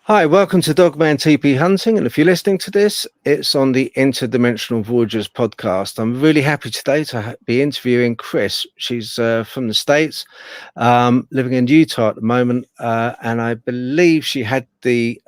Hi, welcome to Dogman Teepee Hunting, and if you're listening to this, it's on the Interdimensional Voyagers podcast. I'm really happy today to be interviewing Chris. She's from the States, living in Utah at the moment, and I believe she had the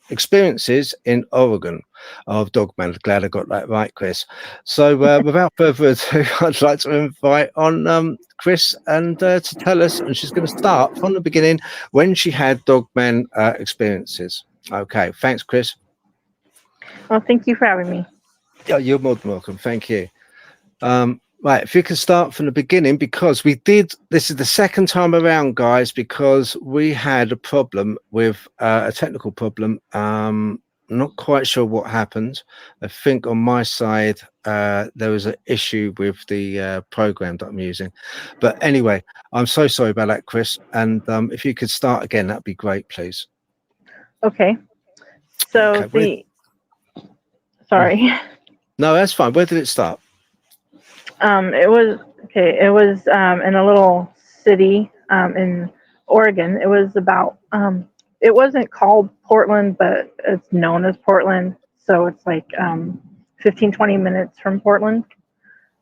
experiences in Oregon of Dogman. Glad I got that right, Chris. So without further ado, I'd like to invite on Chris and to tell us, and she's going to start from the beginning when she had Dogman experiences. Okay, thanks, Chris. Well, thank you for having me. Yeah, you're more than welcome. Thank you. Right, if you can start from the beginning, because this is the second time around, guys, because we had a problem with a technical problem. Not quite sure what happened. I think on my side, there was an issue with the program that I'm using. But anyway, I'm so sorry about that, Chris. And if you could start again, that'd be great, please. Okay. So okay, sorry. No, that's fine. Where did it start? It was in a little city in Oregon. It was about it wasn't called Portland, but it's known as Portland. So it's like 15-20 minutes from Portland.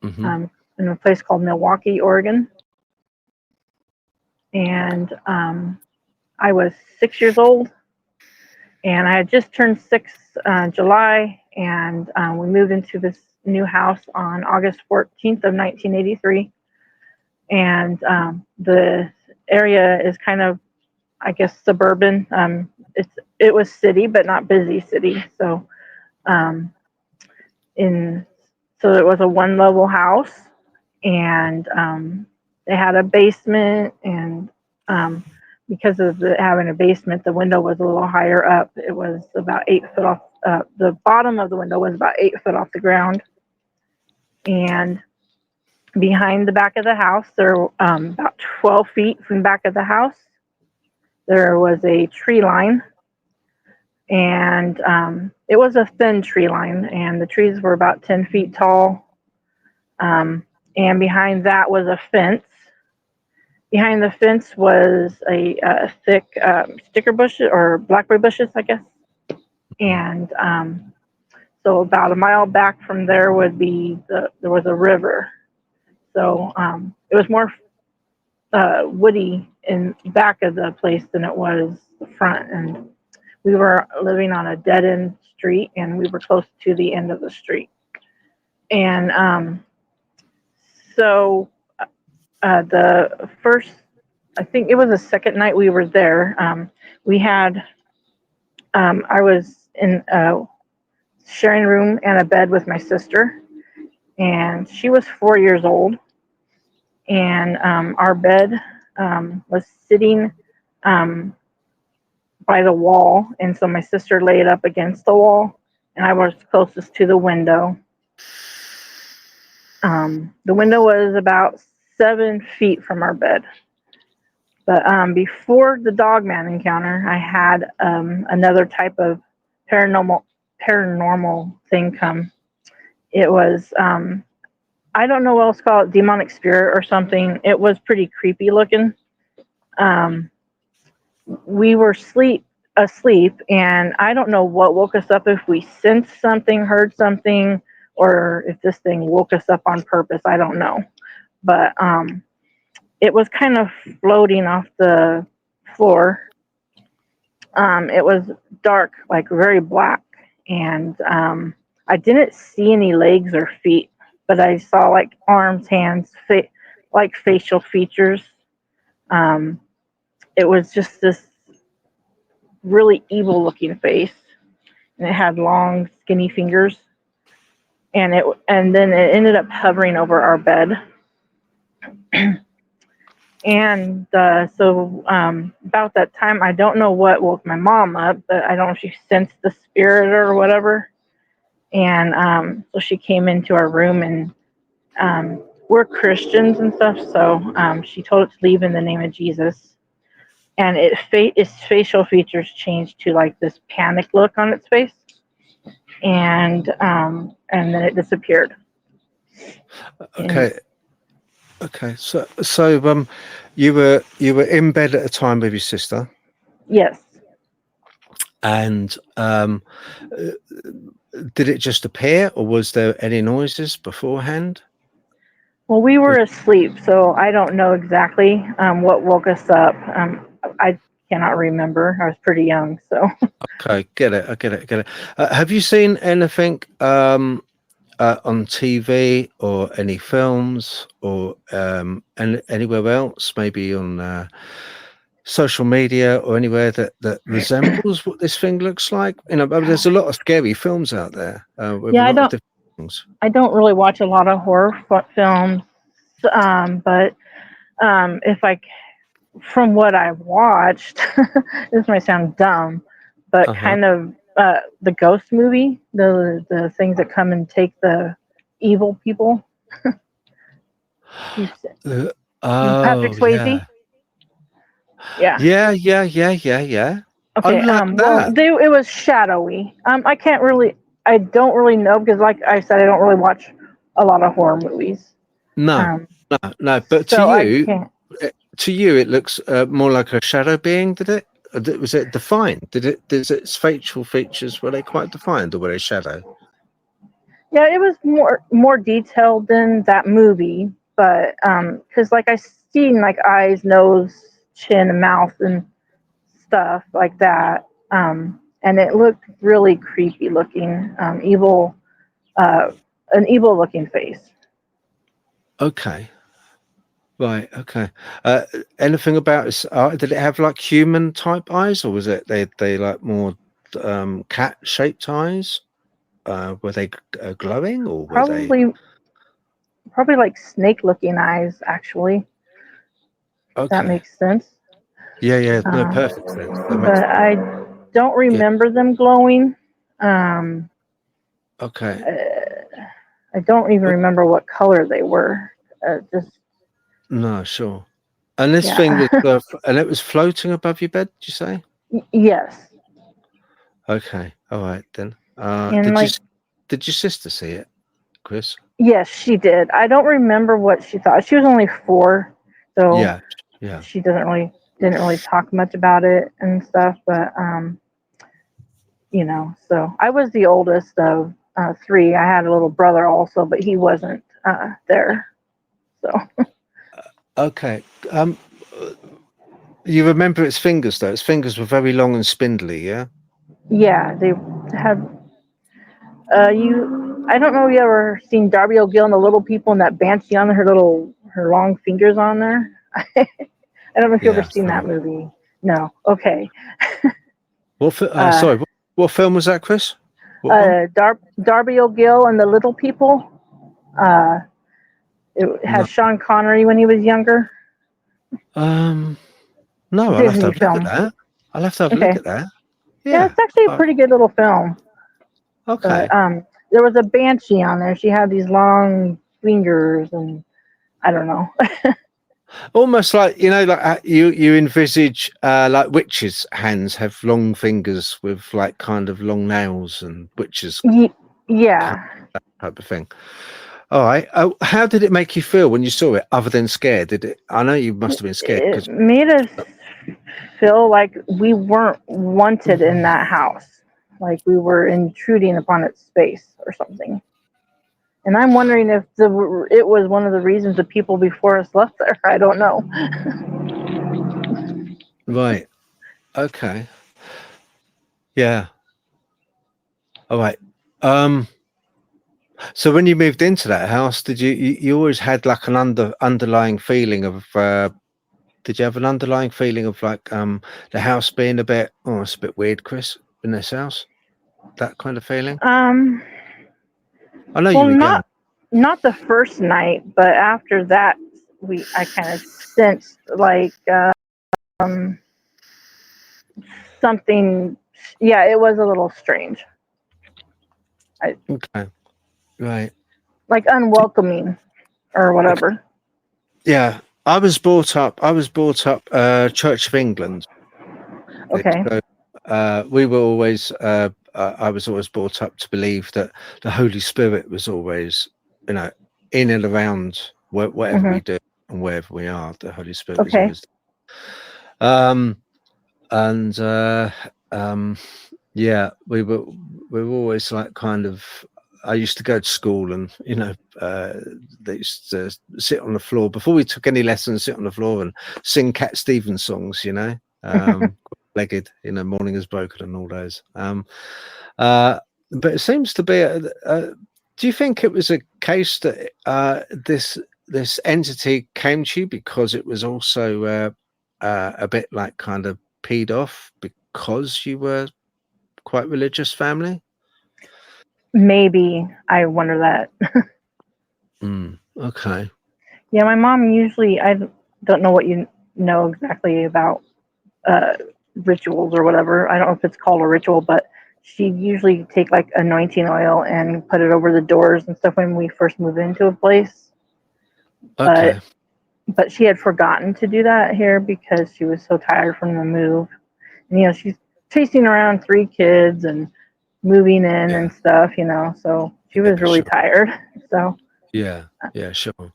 Mm-hmm. In a place called Milwaukee, Oregon. And I was 6 years old, and I had just turned 6 July, and we moved into this new house on August 14th of 1983. And the area is kind of, I guess, suburban. It was city, but not busy city. So it was a one-level house, and they had a basement, and because of having a basement, the window was a little higher up. It was about 8 foot off. The bottom of the window was about 8 foot off the ground. And behind the back of the house, there, about 12 feet from the back of the house, there was a tree line. And it was a thin tree line, and the trees were about 10 feet tall. And behind that was a fence. Behind the fence was a thick sticker bush or blackberry bushes, I guess. And so about a mile back from there would be there was a river. So it was more woody in back of the place than it was the front. And we were living on a dead end street, and we were close to the end of the street. And so the first, I think it was the second night we were there, we had, I was in a sharing room and a bed with my sister, and she was 4 years old. And our bed was sitting by the wall, and so my sister laid up against the wall, and I was closest to the window. The window was about 7 feet from our bed. But before the Dogman encounter, I had another type of paranormal thing come. It was, I don't know what else to call it, demonic spirit or something. It was pretty creepy looking. We were asleep, and I don't know what woke us up, if we sensed something, heard something, or if this thing woke us up on purpose. I don't know. But it was kind of floating off the floor. It was dark, like very black, and I didn't see any legs or feet, but I saw like arms, hands, like facial features. It was just this really evil looking face, and it had long, skinny fingers, and then it ended up hovering over our bed. And so about that time, I don't know what woke my mom up, but I don't know if she sensed the spirit or whatever. And so she came into our room, and we're Christians and stuff, so she told us to leave in the name of Jesus. And its facial features changed to like this panic look on its face, and then it disappeared. Okay. Okay, so you were in bed at a time with your sister. Yes. And did it just appear, or was there any noises beforehand? Well, we were asleep, so I don't know exactly what woke us up. I cannot remember. I was pretty young, so. Okay, get it. I get it. Get it. Have you seen anything on TV or any films or anywhere else, maybe on social media or anywhere that resembles what this thing looks like? You know, there's a lot of scary films out there with a Yeah, lot of different things. I don't really watch a lot of horror films, but if I, from what I've watched, this might sound dumb, but Uh-huh. kind of the ghost movie, the things that come and take the evil people. Patrick Oh Swayze. yeah, Yeah. yeah. I Okay. like Well, that. it was shadowy. I don't really know because, like I said, I don't really watch a lot of horror movies. No, Um, no. But so I can't. to you, it looks more like a shadow being. Did it? Was it defined? Did its facial features, were they quite defined, or were they shadow? Yeah, it was more detailed than that movie, but because like I seen like eyes, nose, chin, and mouth and stuff like that, and it looked really creepy looking, evil, uh, an evil looking face. Okay, right. Okay. Anything about its? Did it have like human type eyes, or was it they like more cat shaped eyes? Were they glowing, or were they? Probably probably like snake looking eyes actually. That Okay. makes sense. Yeah, yeah. No, Um, perfect sense. That makes. but I don't Yeah. remember them glowing. Um, Okay. I don't even remember what color they were. Just No, sure. And this thing yeah. was, and it was floating above your bed. Did you say? Yes, Okay. All right then. and like Did your sister see it, Chris? yes, she did. I don't remember what she thought. She was only 4, so Yeah. Yeah. she didn't really talk much about it and stuff. But so I was the oldest of 3. I had a little brother also, but he wasn't there. So Okay. You remember its fingers though? Its fingers were very long and spindly. Yeah. yeah, they had you. I don't know if you ever seen Darby O'Gill and the Little People and that banshee on her long fingers on there. I don't know if you've ever Yeah. seen that Right. movie. No. Okay. Uh, Sorry. What film was that, Chris? What one? Darby O'Gill and the Little People. Uh, it No. has Sean Connery when he was younger. Um. No. I'll have to Disney have a look at film. that. I'll have to have a look Okay. at that. Yeah, Yeah. it's actually a pretty good little film. But Okay. there was a banshee on there. She had these long fingers, and I don't know. Almost like like you envisage like witches' hands have long fingers with like kind of long nails and witches kind Yeah. of type of thing. All right. How did it make you feel when you saw it? Other than scared, did it? I know you must have been scared It because. made us feel like we weren't wanted in that house, like we were intruding upon its space or something. And I'm wondering if it was one of the reasons the people before us left there. I don't know. Right. Okay. Yeah. All right. Um. So when you moved into that house, did you always had like an underlying feeling of did you have an underlying feeling of like the house being a bit, oh, it's a bit weird, Chris, in this house? That kind of feeling? Um, I know well, you were young. not the first night, but after that, I kind of sensed like um something. Yeah, it was a little strange. Okay. Right. Like unwelcoming or Okay. whatever. Yeah. I was brought up Church of England. Okay. So we were always I was always brought up to believe that the Holy Spirit was always, in and around whatever we Hmm. do and wherever we are, the Holy Spirit was Okay. always. Um, and yeah, we were always like kind of. I used to go to school, and they used to sit on the floor before we took any lessons. Sit on the floor and sing Cat Stevens songs. Legged. Morning is broken, and all those. But it seems to be. Do you think it was a case that this entity came to you because it was also a bit like kind of peed off because you were quite religious family? Maybe. I wonder that. Okay. Yeah, my mom usually, I don't know what you know exactly about rituals or whatever. I don't know if it's called a ritual, but she'd usually take like anointing oil and put it over the doors and stuff when we first move into a place. Okay. But she had forgotten to do that here because she was so tired from the move. And, she's chasing around 3 kids and moving in and stuff, so she was really tired. So yeah, sure.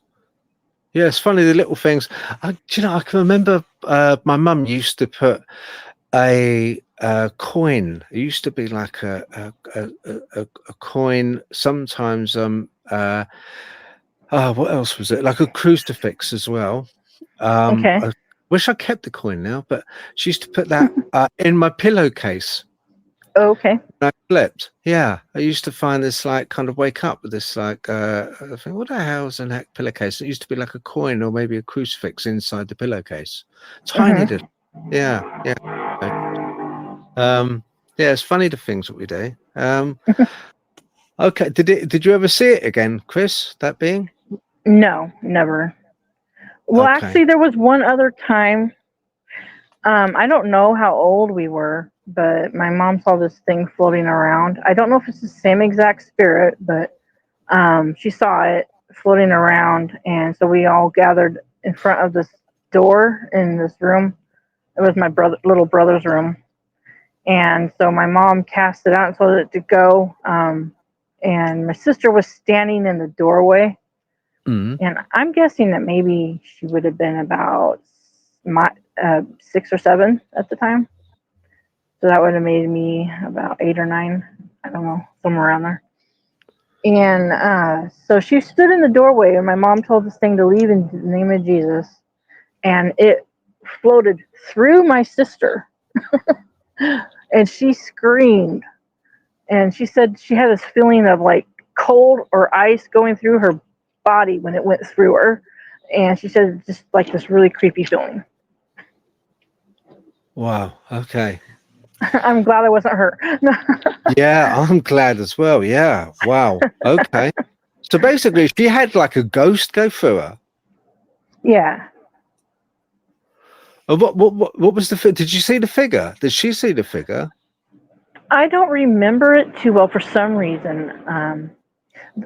Yeah, it's funny, the little things. I can remember my mum used to put a coin. It used to be like a coin. Sometimes what else was it? Like a crucifix as well. okay. I wish I kept the coin now, but she used to put that in my pillowcase. Okay. I slept. Yeah, I used to find this like kind of wake up with this like I think, what the hell's in that pillowcase? It used to be like a coin or maybe a crucifix inside the pillowcase. Tiny little. Yeah. Yeah, it's funny the things that we do. Okay. Did you ever see it again, Chris? That being? No, never. Well, Okay. actually, there was one other time. I don't know how old we were, but my mom saw this thing floating around. I don't know if it's the same exact spirit, but she saw it floating around, and so we all gathered in front of this door in this room. It was my little brother's room, and so my mom cast it out and told it to go. And my sister was standing in the doorway, and I'm guessing that maybe she would have been about 6 or 7 at the time. So that would have made me about 8 or 9. I don't know, somewhere around there. And so she stood in the doorway, and my mom told this thing to leave in the name of Jesus. And it floated through my sister. And she screamed. And she said she had this feeling of like cold or ice going through her body when it went through her. And she said just like this really creepy feeling. Wow. Okay. I'm glad I wasn't her. Yeah, I'm glad as well. Yeah. Wow. Okay. So basically, she had like a ghost go through her. Yeah. What was the? Did you see the figure? Did she see the figure? I don't remember it too well for some reason.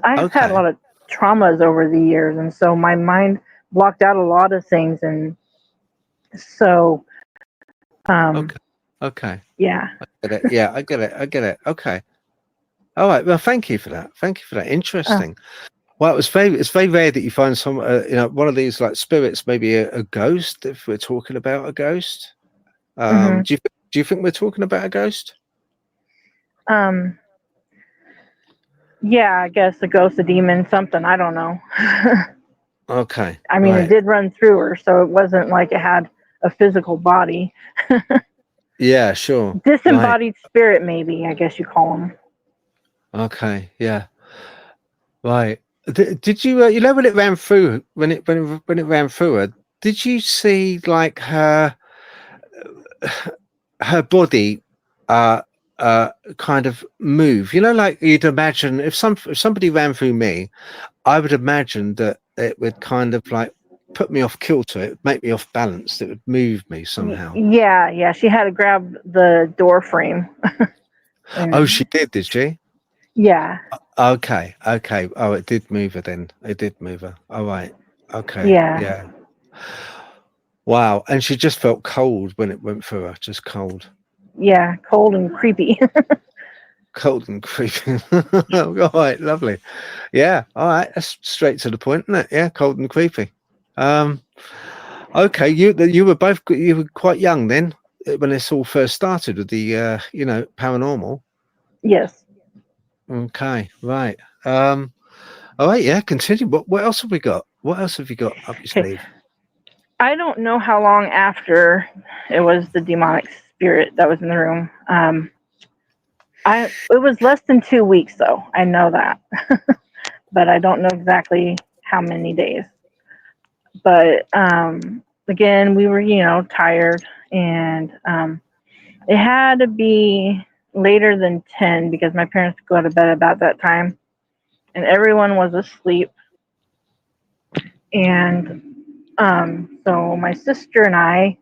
I've had a lot of traumas over the years, and so my mind blocked out a lot of things, and so Okay. Yeah. I get it. Yeah, I get it. Okay. All right. Well, thank you for that. Interesting. Well, it's very rare that you find some one of these like spirits, maybe a ghost. If we're talking about a ghost, do you think we're talking about a ghost? Yeah, I guess a ghost, a demon, something. I don't know. Okay. I mean, It did run through her, so it wasn't like it had a physical body. Yeah, sure. Disembodied spirit, maybe, I guess you call them. Okay. Yeah. Right. Did you when it ran through when it ran through her? Did you see like her body kind of move? Like you'd imagine if somebody ran through me, I would imagine that it would kind of like put me off kilter. It would make me off balance. It would move me somehow. Yeah. She had to grab the door frame. Oh, she did she? Yeah. Okay. Oh, it did move her then. It did move her. All right. Okay. Yeah. Wow. And she just felt cold when it went through her. Just cold. Yeah, cold and creepy. Cold and creepy. All right. Lovely. Yeah. All right. That's straight to the point, isn't it? Yeah. Cold and creepy. Okay. You were quite young then. when this all first started with the paranormal? Yes. Okay, right. All right, yeah, continue. What else have we got? What else have you got up your Okay. sleeve? I don't know how long after it was the demonic spirit that was in the room. It was less than 2 weeks though. I know that, but I don't know exactly how many days. But again, we were tired, and it had to be later than 10 because my parents go to bed about that time, and everyone was asleep. And so my sister and I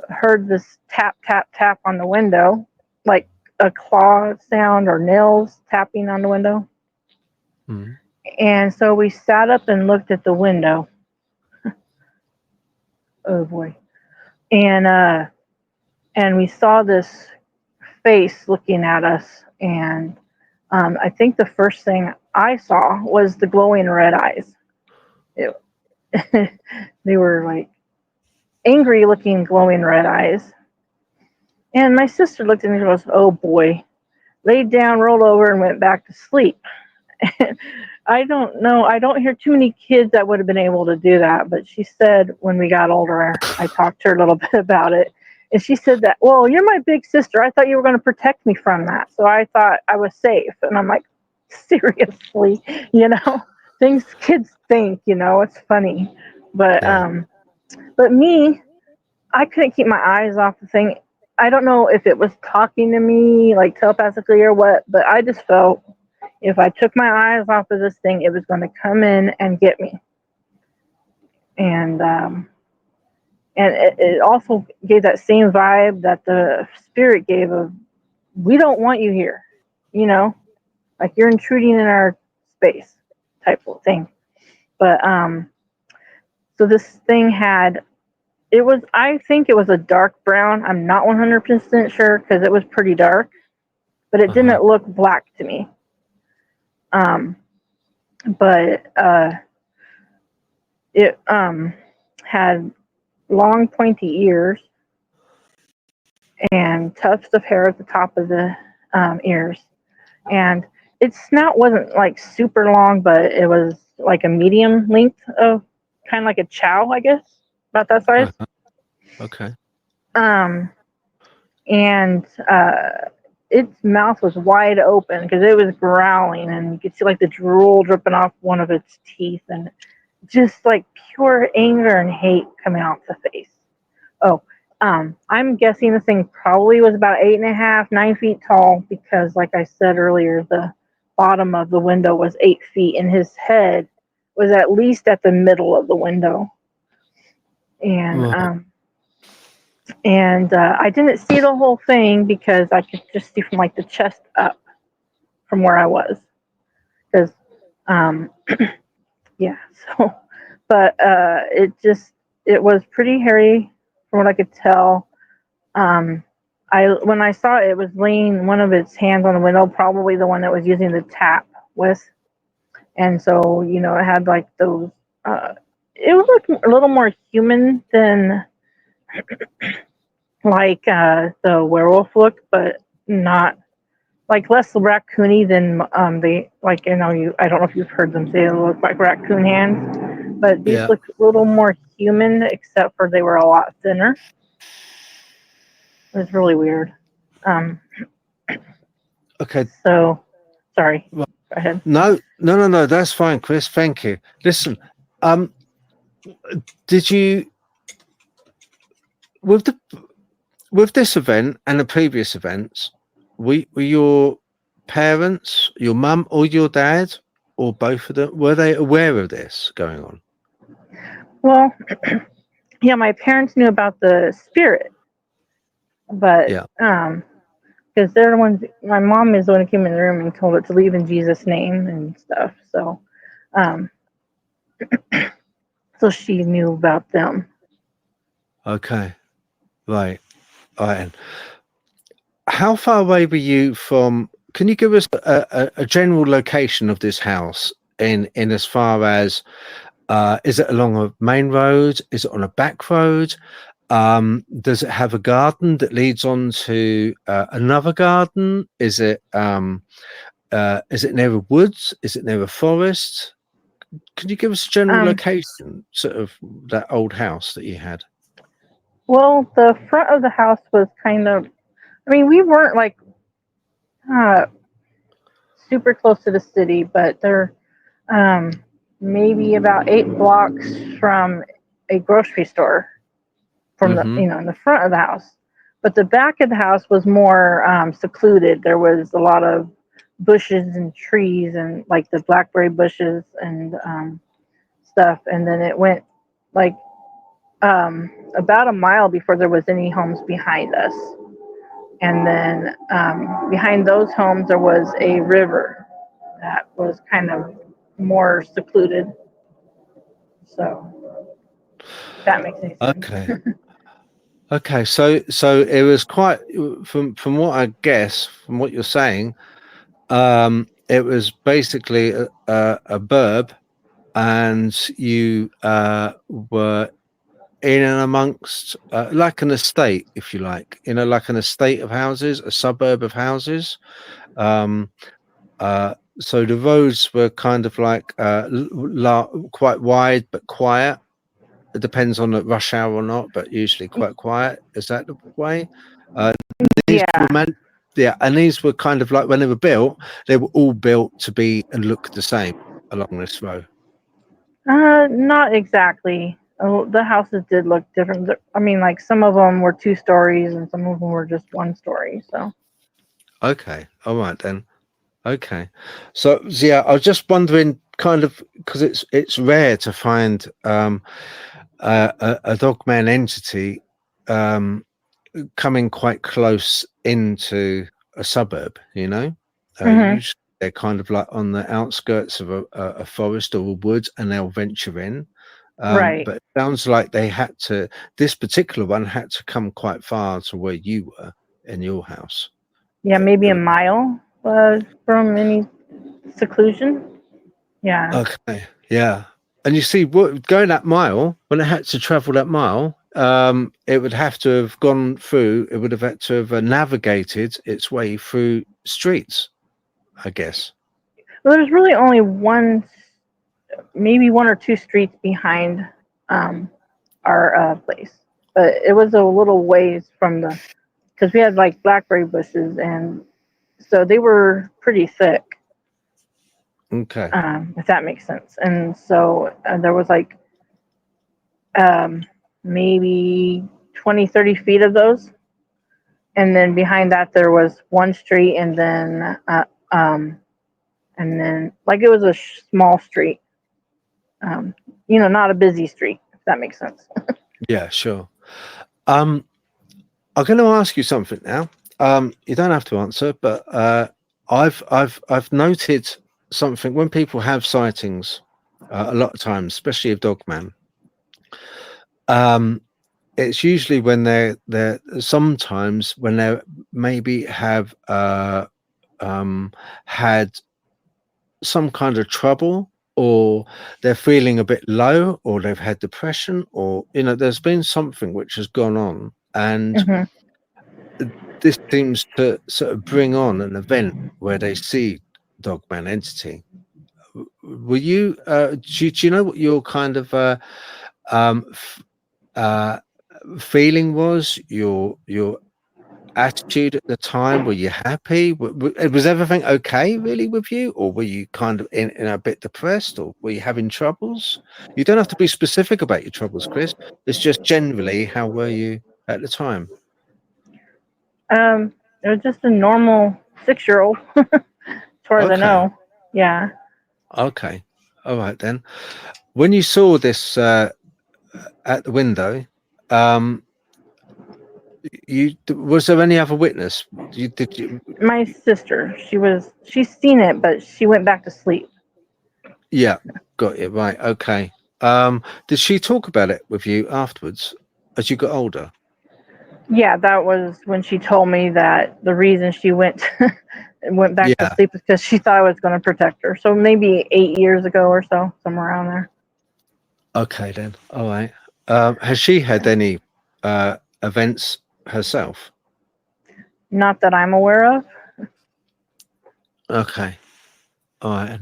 heard this tap, tap, tap on the window, like a claw sound or nails tapping on the window. Mm. And so we sat up and looked at the window. Oh boy. And we saw this face looking at us. And I think the first thing I saw was the glowing red eyes. They were like angry looking glowing red eyes. And my sister looked at me and goes, "Oh boy," laid down, rolled over, and went back to sleep. I don't know. I don't hear too many kids that would have been able to do that. But she said when we got older, I talked to her a little bit about it. And she said that, "Well, you're my big sister. I thought you were going to protect me from that. So I thought I was safe." And I'm like, seriously, things kids think, it's funny. But Yeah. but me, I couldn't keep my eyes off the thing. I don't know if it was talking to me like telepathically or what, but I just felt if I took my eyes off of this thing, it was going to come in and get me. And it also gave that same vibe that the spirit gave of, we don't want you here, like you're intruding in our space type of thing. But so this thing I think it was a dark brown. I'm not 100% sure because it was pretty dark, but it didn't look black to me. But it had long pointy ears and tufts of hair at the top of the ears, and its snout wasn't like super long, but it was like a medium length of kind of like a chow, I guess, about that size. Okay. And its mouth was wide open because it was growling, and you could see like the drool dripping off one of its teeth, and just like pure anger and hate coming off the face. Oh, I'm guessing the thing probably was about 8.5, 9 feet tall because, like I said earlier, the bottom of the window was 8 feet, and his head was at least at the middle of the window. And I didn't see the whole thing because I could just see from like the chest up from where I was. Because, yeah. So, but it was pretty hairy from what I could tell. When I saw it, it was laying one of its hands on the window, probably the one that was using the tap with. And so, it had like those. It was like a little more human than like the werewolf look, but not like less raccoony than they like. I don't know if you've heard them say they look like raccoon hands, but these look a little more human, except for they were a lot thinner. It was really weird. Okay. So, sorry. Well, go ahead. No. That's fine, Chris. Thank you. Listen, did you with this event and the previous events? Were your parents, your mum, or your dad, or both of them, were they aware of this going on? Well, yeah, my parents knew about the spirit, but because they're the ones. My mom is the one who came in the room and told it to leave in Jesus' name and stuff. So, so she knew about them. Okay, right. All right. How far away were you from? Can you give us a general location of this house in as far as is it along a main road? Is it on a back road? Does it have a garden that leads on to another garden? Is it near a woods? Is it near a forest? Can you give us a general location, sort of that old house that you had? Well, the front of the house was kind of, I mean, we weren't like super close to the city, but they're maybe about 8 blocks from a grocery store from the, Mm-hmm. in the front of the house. But the back of the house was more secluded. There was a lot of bushes and trees and like the blackberry bushes and stuff. And then it went like about a mile before there was any homes behind us. And then behind those homes, there was a river that was kind of more secluded. So, if that makes any sense. Okay. Okay. So it was quite, from what I guess, from what you're saying, it was basically a burb, and you were in and amongst like an estate, if you like, like an estate of houses, a suburb of houses. Um, so the roads were kind of like quite wide but quiet. It depends on the rush hour or not, but usually quite quiet. Is that the way? These were Yeah. meant, yeah, and these were kind of like, when they were built, they were all built to be and look the same along this road. Not exactly. The houses did look different. I mean, like some of them were 2 stories and some of them were just 1 story. So. Okay, all right then. Okay, so yeah, I was just wondering, kind of, because it's rare to find a Dogman entity coming quite close into a suburb. Mm-hmm. Usually they're kind of like on the outskirts of a forest or a wood, and they'll venture in. Right. But it sounds like this particular one had to come quite far to where you were in your house. Yeah, maybe a mile from any seclusion. Yeah. Okay, yeah. And you see, going that mile, when it had to travel that mile, it would have to have gone through, it would have had to have navigated its way through streets, I guess. Well, there's really only maybe 1 or 2 streets behind our place, but it was a little ways from because we had like blackberry bushes, and so they were pretty thick. Okay. If that makes sense. And so there was like maybe 20, 30 feet of those. And then behind that, there was one street, and then like it was a small street, not a busy street, if that makes sense. Yeah, sure. I'm going to ask you something now. You don't have to answer, but I've noted something when people have sightings, a lot of times, especially of Dogman. It's usually when they're sometimes when they maybe have had some kind of trouble, or they're feeling a bit low, or they've had depression, or there's been something which has gone on, and Mm-hmm. this seems to sort of bring on an event where they see Dogman entity. Were you do you know what your kind of um feeling was, your attitude at the time? Were you happy? Was everything okay really with you, or were you kind of in a bit depressed, or were you having troubles? You don't have to be specific about your troubles, Chris. It's just generally, how were you at the time? It was just a normal 6-year-old, as far as I Okay, know. Yeah. okay, all right then. When you saw this at the window, um was there any other witness? Did you? My sister, she's seen it, but she went back to sleep. Yeah, got it right. Okay. Did she talk about it with you afterwards as you got older? Yeah, that was when she told me that the reason she went back to Yeah. sleep is because she thought I was going to protect her. So maybe 8 years ago or so, somewhere around there. Okay then. All right. Has she had any? events herself? Not that I'm aware of. Okay. All right.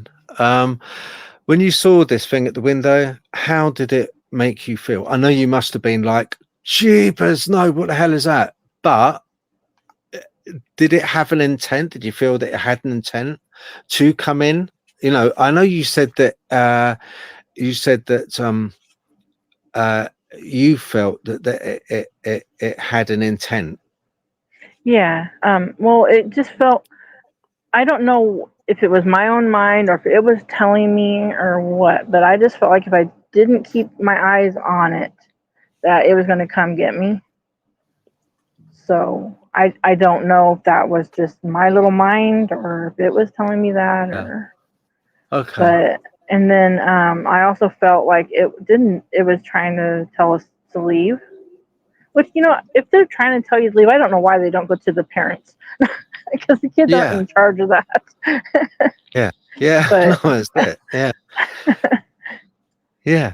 When you saw this thing at the window, how did it make you feel? I know you must have been like, jeepers, no, what the hell is that? But did it have an intent? Did you feel that it had an intent to come in? You know, I know you said that you felt that it had an intent. Yeah. Well, it just felt, I don't know if it was my own mind or if it was telling me or what, but I just felt like if I didn't keep my eyes on it, that it was going to come get me. So I don't know if that was just my little mind or if it was telling me that Yeah. or. Okay. But and then I also felt like it was trying to tell us to leave. Which, you know, if they're trying to tell you to leave, I don't know why they don't go to the parents because the kids aren't Yeah. in charge of that. Yeah. Yeah. But No, it's it. Yeah. Yeah.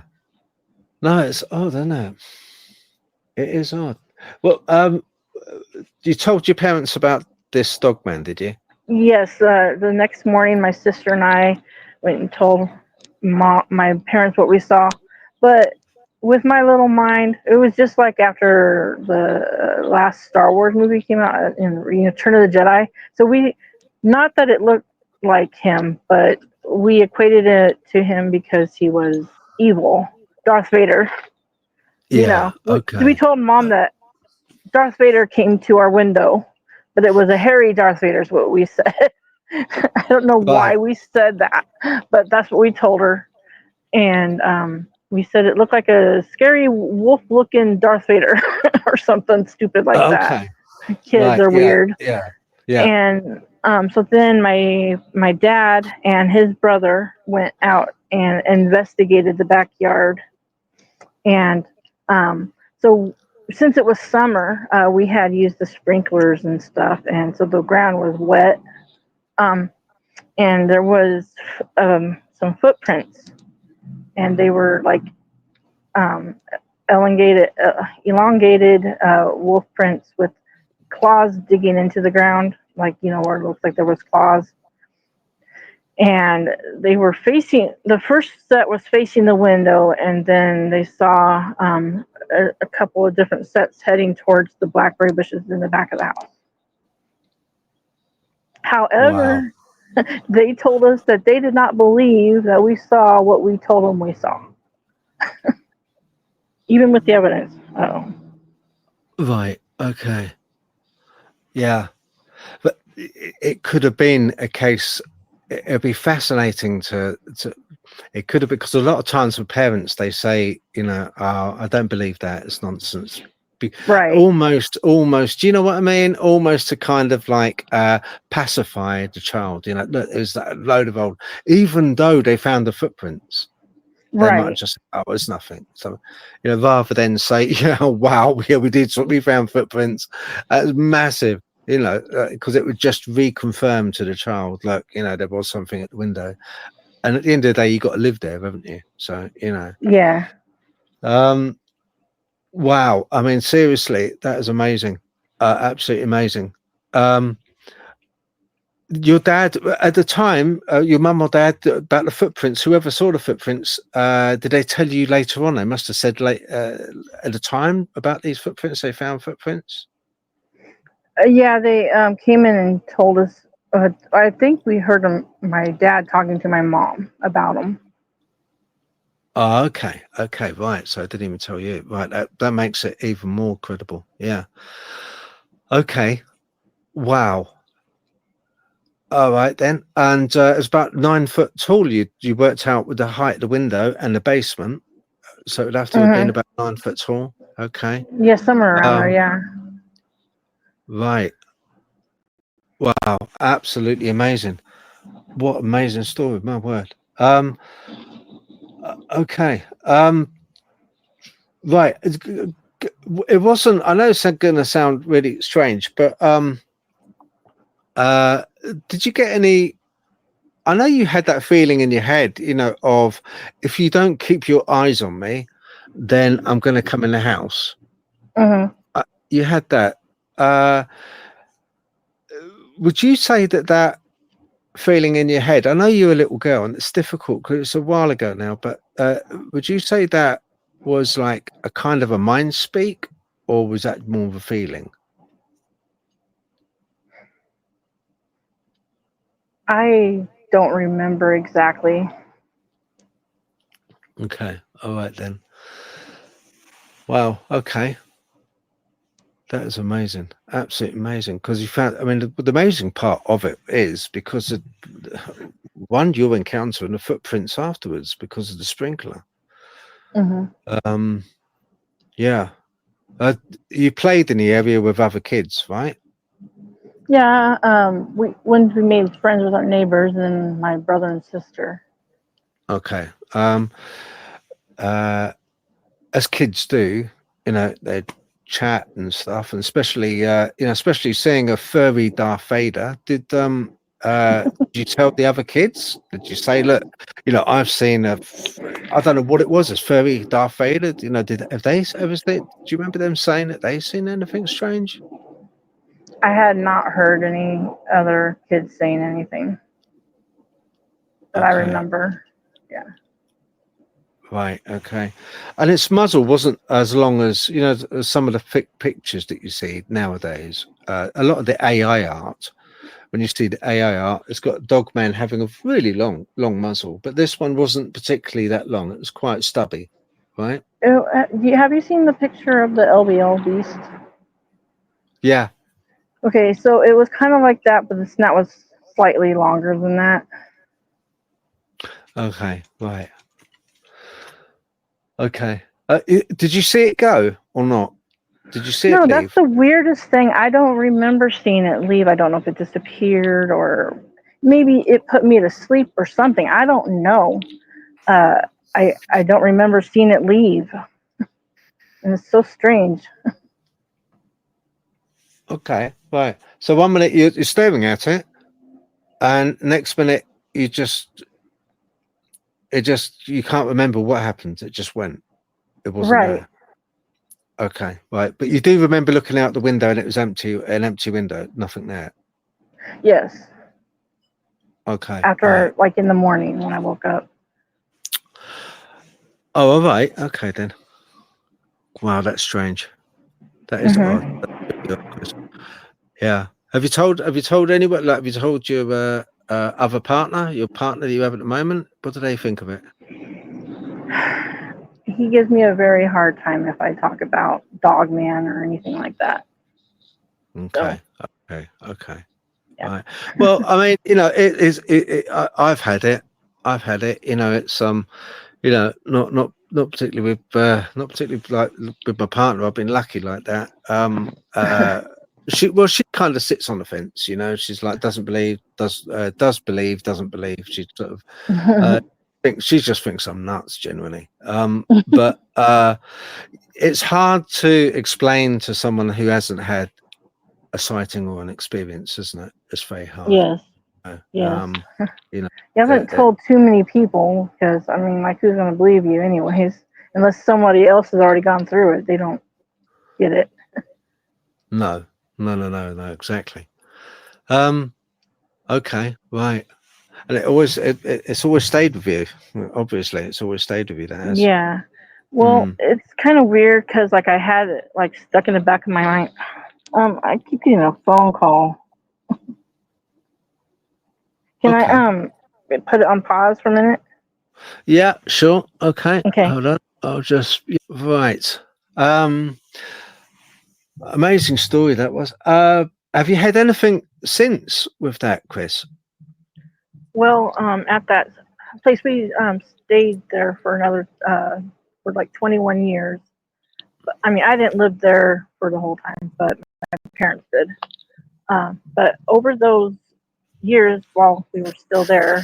No, it's odd, isn't it? It is odd. Well, you told your parents about this Dogman, did you? yes, the next morning, my sister and I went and told my parents what we saw. But with my little mind, it was just like after the last Star Wars movie came out in Return of the Jedi. So not that it looked like him, but we equated it to him because he was evil, Darth Vader. You Yeah. know, we Okay. told Mom that Darth Vader came to our window, but it was a hairy Darth Vader, is what we said. I don't know why Right. we said that, but that's what we told her. And we said it looked like a scary wolf-looking Darth Vader or something stupid like that. Okay. Kids Right. are Yeah. weird. Yeah. Yeah. And so then my dad and his brother went out and investigated the backyard. And so since it was summer, we had used the sprinklers and stuff, and so the ground was wet. Um, and there was some footprints, and they were like um, elongated wolf prints with claws digging into the ground, like, you know, where it looked like there was claws. And they were the first set was facing the window, and then they saw a couple of different sets heading towards the blackberry bushes in the back of the house. Wow. However, they told us that they did not believe that we saw what we told them we saw, even with the evidence. Oh, Right. Okay. Yeah. But it could have been a case. It'd be fascinating to. It could have, because a lot of times with parents they say, you know, oh, I don't believe that, it's nonsense. right, Almost. Do you know what I mean? Almost to kind of like pacify the child. You know, look, there's that load of old. Even though they found the footprints, they might have right, just, oh, it's nothing. So, you know, rather than say, yeah, oh, wow, yeah, we found footprints. It's massive. You know, because it would just reconfirm to the child, look, you know, there was something at the window, and at the end of the day, you got to live there, haven't you? So, you know, yeah. wow. I mean, seriously, that is amazing, absolutely amazing. Your dad at the time, your mum or dad, about the footprints, whoever saw the footprints, did they tell you later on? They must have said late at the time about these footprints. They found footprints. Yeah, they came in and told us. I think we heard my dad talking to my mom about them. Oh, okay, right. So I didn't even tell you. Right, that makes it even more credible. Yeah. Okay. Wow. All right then. And it's about 9 foot tall. You worked out with the height of the window and the basement, so it'd have to have been Mm-hmm. about 9 foot tall. Okay. Yeah, somewhere around there. Yeah. Right. Wow. Absolutely amazing. What amazing story. My word. Okay. Right. It wasn't. I know it's going to sound really strange, but did you get any? I know you had that feeling in your head, you know, of if you don't keep your eyes on me, then I'm going to come in the house. Mm-hmm. You had that. Uh, would you say that feeling in your head? I know you're a little girl, and it's difficult because it's a while ago now. But would you say that was like a kind of a mind speak, or was that more of a feeling? I don't remember exactly. Okay. All right then. Wow. Okay. That is amazing. Absolutely amazing. Because you found, I mean, the amazing part of it is because of one, your encounter and the footprints afterwards because of the sprinkler. Mm-hmm. Yeah. You played in the area with other kids, right? Yeah. We made friends with our neighbors and my brother and sister. Okay. Uh, as kids do, they chat and stuff, and especially, especially seeing a furry Darth Vader. Did you tell the other kids? Did you say, look, I've seen I don't know what it was, as furry Darth Vader. Have they ever seen? Do you remember them saying that they seen anything strange? I had not heard any other kids saying anything that I Okay. remember. Yeah. Right. Okay. And its muzzle wasn't as long as as some of the pictures that you see nowadays. A lot of the AI art, when you see the AI art, it's got Dogman having a really long muzzle, but this one wasn't particularly that long. It was quite stubby, right? Oh, have you seen the picture of the LBL beast? Yeah. Okay, so it was kind of like that, but the snout was slightly longer than that. Okay. Right. Okay. Did you see it go or not? Did you see it No, that's leave? the weirdest thing. I don't remember seeing it leave. I don't know if it disappeared or maybe it put me to sleep or something. I don't know. Uh, I don't remember seeing it leave, and it's so strange. Okay. Right. So one minute you're staring at it, and next minute you just you can't remember what happened. It just went. It wasn't Right. there. Okay, right. But you do remember looking out the window and it was empty, an empty window, nothing there. Yes. Okay, right. After, like, in the morning when I woke up. Oh, all right. Okay then. Wow, that's strange. That is odd. Hmm. That's really odd, Chris. Yeah. Have you told anyone? Like, have you told your other partner, your partner that you have at the moment? What do they think of it? He gives me a very hard time if I talk about Dogman or anything like that. So, Okay. Okay. Okay. yeah. Right. Well, I mean, it is. I've had it. I've had it. It's not particularly with not particularly like with my partner. I've been lucky like that. She kind of sits on the fence. She's like doesn't believe, does believe, doesn't believe. She sort of thinks she just thinks I'm nuts generally. But it's hard to explain to someone who hasn't had a sighting or an experience, isn't it? It's very hard. Yes. Uh, Yes. Um, you know, You haven't told too many people because, I mean, like, who's going to believe you, anyways? Unless somebody else has already gone through it, they don't get it. no, no, exactly. Um, okay, right. And it's always stayed with you. Obviously, it's always stayed with you. That has. Yeah. Well, Mm, it's kind of weird because, like, I had it, like, stuck in the back of my mind. I keep getting a phone call. Can I, okay. put it on pause for a minute? Yeah, sure. Okay. Okay. Hold on. I'll just right. Um, Amazing story that was. Have you had anything since with that, Chris? Well, at that place, we stayed there for another, for like 21 years. But I mean, I didn't live there for the whole time, but my parents did. But over those years, while we were still there,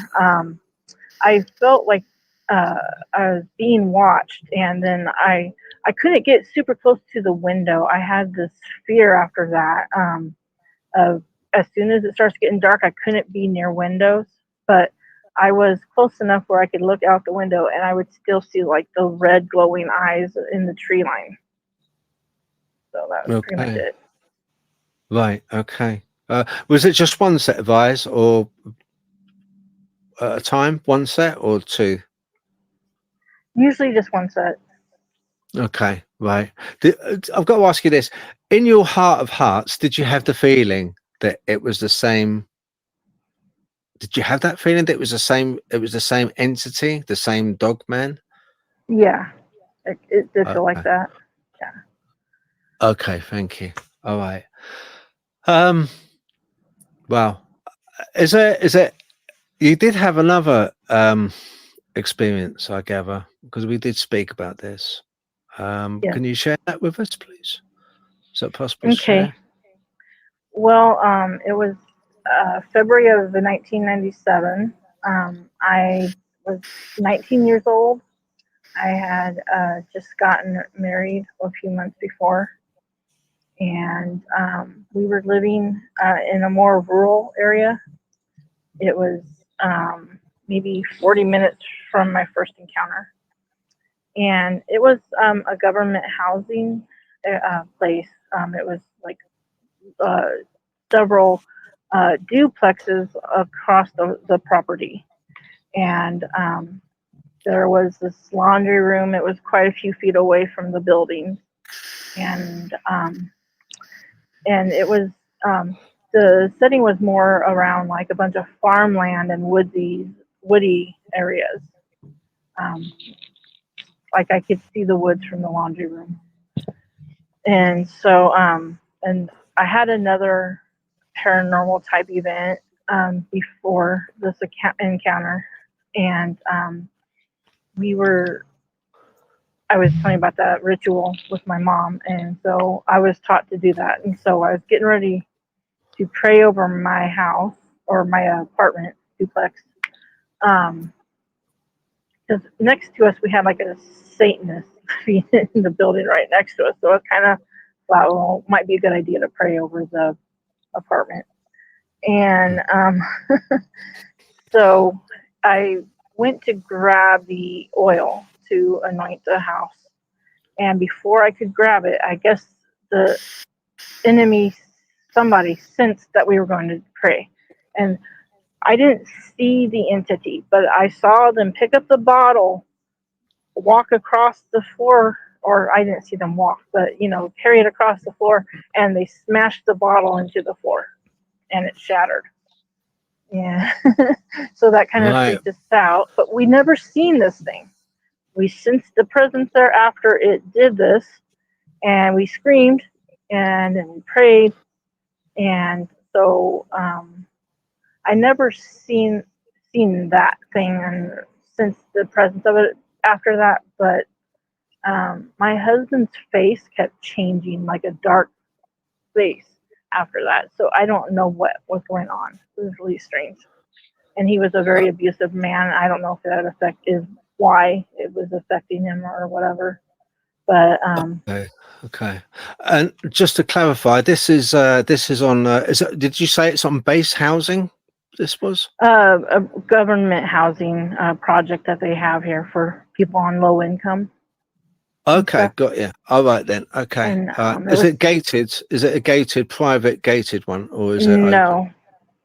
I felt like I was being watched, and then I couldn't get super close to the window. I had this fear after that, of as soon as it starts getting dark, I couldn't be near windows, but I was close enough where I could look out the window, and I would still see like the red glowing eyes in the tree line. So that was pretty much Okay. it. Right. Okay. Was it just one set of eyes, or at a time, one set or two? Usually just one set. Okay. Right. I've got to ask you this: in your heart of hearts, did you have the feeling that it was the same? Did you have that feeling that it was the same? It was the same entity, the same Dogman? Yeah, it did feel like Okay. that. Yeah. Okay. Thank you. All right. Um. Well, is there? You did have another experience, I gather, because we did speak about this. Yes. Can you share that with us, please? Is that possible to Okay. share? Well, it was February of 1997. I was 19 years old. I had just gotten married a few months before, and we were living in a more rural area. It was maybe 40 minutes from my first encounter, and it was a government housing place. It was like uh, several duplexes across the property, and there was this laundry room. It was quite a few feet away from the building, and it was the setting was more around like a bunch of farmland and woody areas. Um, like I could see the woods from the laundry room, and so and I had another paranormal type event before this encounter, and we were I was telling you about that ritual with my mom, and so I was taught to do that. And so I was getting ready to pray over my house or my apartment duplex. Because next to us, we had like a Satanist in the building right next to us. So I kind of thought, well, it might be a good idea to pray over the apartment. And so I went to grab the oil to anoint the house. And before I could grab it, I guess the enemy, somebody sensed that we were going to pray. And I didn't see the entity, but I saw them pick up the bottle, walk across the floor, or I didn't see them walk, but carry it across the floor, and they smashed the bottle into the floor, and it shattered. Yeah. So that kind of Right. freaked us out, but we never seen this thing. We sensed the presence there after it did this, and we screamed, and then we prayed, and so I never seen that thing and since the presence of it after that, but my husband's face kept changing, like a dark face after that. So I don't know what was going on. It was really strange. And he was a Uh, very abusive man. I don't know if that is why it was affecting him or whatever. But okay. Okay. And just to clarify, this is on. Did you say it's on base housing? This was. a government housing project that they have here for people on low income and Okay, stuff. got you. All right then. Okay. And it Is was it gated? Is it a gated, private gated one, or is it open? no,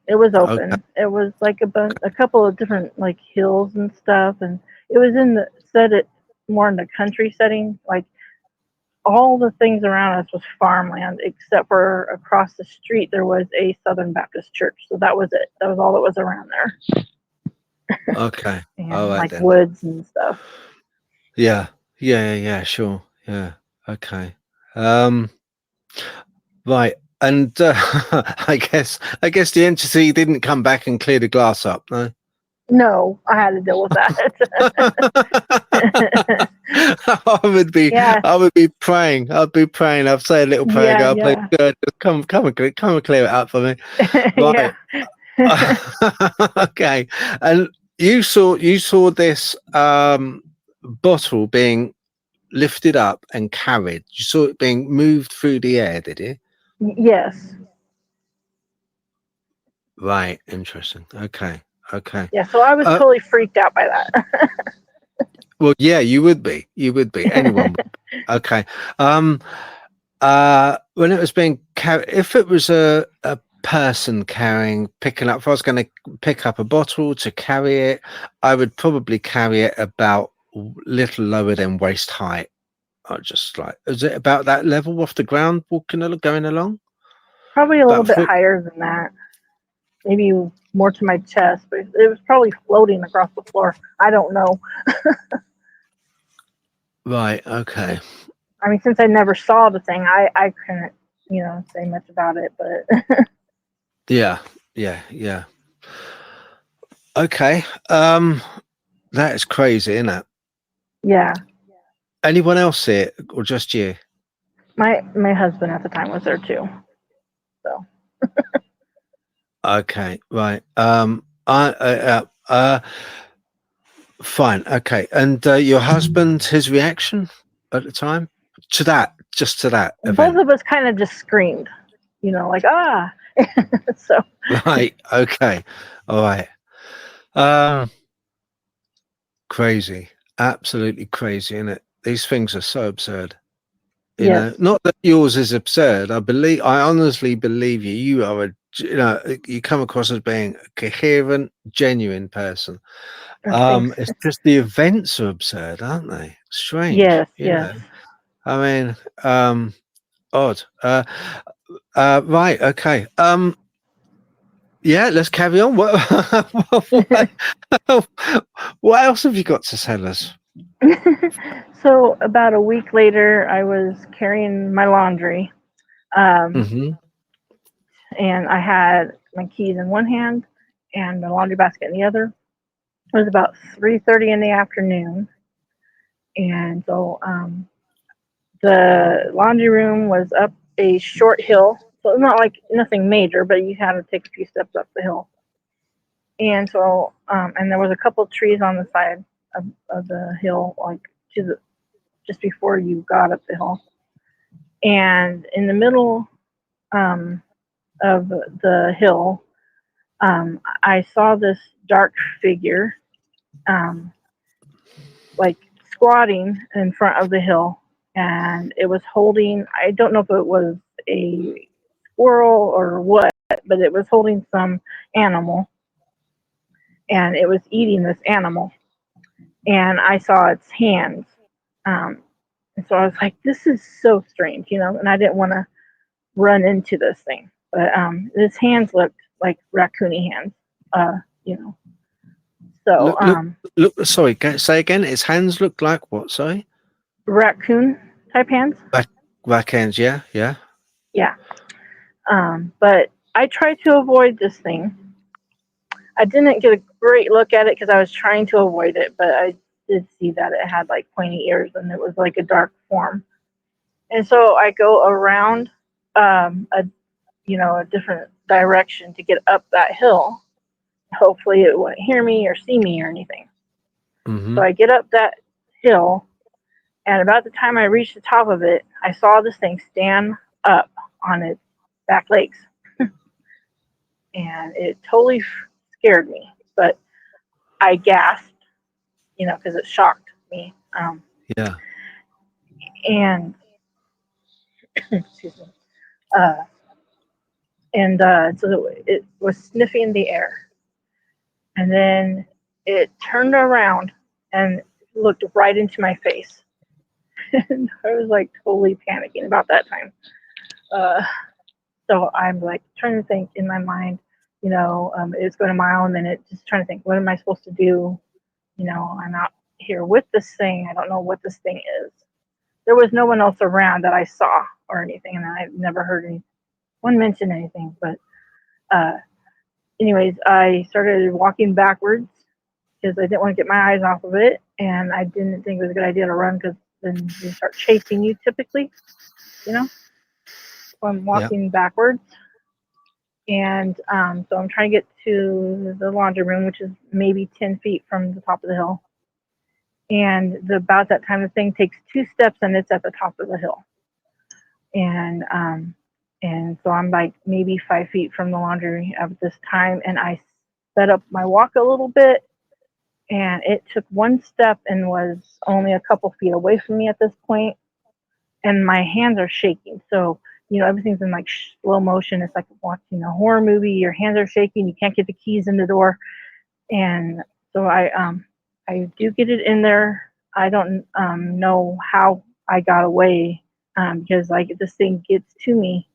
it was Okay. open. It was like a couple of different like hills and stuff, and it was in the set it more in the country setting. Like all the things around us was farmland, except for across the street there was a Southern Baptist church. So that was it. That was all that was around there, Okay. All and right like then. woods and stuff. Yeah. Yeah. Yeah. Yeah. Sure. Yeah. Okay. Um. Right. And I guess the entity didn't come back and clear the glass up. No. No, I had to deal with that. I would be, Yeah, I would be praying. I'd be praying. I'd say a little prayer. yeah, God, please, yeah, God, just come and clear it up for me. yeah. Right. Okay. And you saw this bottle being lifted up and carried. You saw it being moved through the air, did you? Yes. Right. Interesting. Okay. Okay. Yeah, so I was Uh, totally freaked out by that. well, yeah, you would be. You would be. Anyone would. Okay. Um, When it was being carried, if it was a person picking up, if I was going to pick up a bottle to carry it, I would probably carry it about little lower than waist height. I just like, is it about that level off the ground, going along? Probably a little About bit foot. higher than that. Maybe more to my chest, but it was probably floating across the floor. I don't know. Right. Okay. I mean, since I never saw the thing, I couldn't, say much about it. But Yeah. Yeah. Yeah. Okay. That is crazy, isn't it? yeah, Anyone else see it, or just you? my husband at the time was there too. So Okay. Right. Fine. Okay. And your husband, his reaction at the time just to that both event. of us kind of just screamed, like ah. So Right. Okay. All right. Um, Crazy. Absolutely crazy, isn't it? These things are so absurd. yes, Not that yours is absurd. I honestly believe you. You come across as being a coherent, genuine person. thanks. It's just the events are absurd, aren't they? Strange, Yes, yes. I mean, odd. Right, okay. Yeah, let's carry on. What else have you got to tell us? So about a week later, I was carrying my laundry, um, Hmm. and I had my keys in one hand and the laundry basket in the other. It was about 3:30 in the afternoon, and so the laundry room was up a short hill, so it's not like nothing major, but you had to take a few steps up the hill. And so, and there was a couple of trees on the side of the hill, like to the just before you got up the hill. And in the middle um, of the hill, I saw this dark figure, um, like squatting in front of the hill, and it was holding. I don't know if it was a squirrel or what, but it was holding some animal, and it was eating this animal. And I saw its hands. Um, and so I was like, "This is so strange," And I didn't want to run into this thing, but his hands looked like raccoony hands, uh, you know. So Look, look, look. Sorry, say again. His hands look like what? Sorry, raccoon type hands, back ends. Yeah, yeah. yeah. But I tried to avoid this thing. I didn't get a great look at it because I was trying to avoid it, but I did see that it had like pointy ears and it was like a dark form. And so I go around a a different direction to get up that hill. Hopefully it wouldn't hear me or see me or anything. Hmm. So I get up that hill, and about the time I reached the top of it, I saw this thing stand up on its back legs, and it totally scared me. But I gasped, because it shocked me. Yeah. And excuse me. Uh, and so it was sniffing the air, and then it turned around and looked right into my face. And I was like totally panicking about that time. Uh, so I'm like trying to think in my mind, it's going a mile a minute, just trying to think, what am I supposed to do? I'm out here with this thing. I don't know what this thing is. There was no one else around that I saw or anything, and I've never heard anyone mention anything. But, uh, anyways, I started walking backwards because I didn't want to get my eyes off of it, and I didn't think it was a good idea to run because then they start chasing you typically, you know. So I'm Yeah. walking backwards, and so I'm trying to get to the laundry room, which is maybe 10 feet from the top of the hill. And about that time, the thing takes two steps, and it's at the top of the hill. And so I'm like maybe 5 feet from the laundry at this time, and I sped up my walk a little bit, and it took one step and was only a couple feet away from me at this point. and my hands are shaking. So, everything's in like slow motion. It's like watching a horror movie. Your hands are shaking. You can't get the keys in the door. And so I do get it in there. I don't know how I got away, because like this thing gets to me,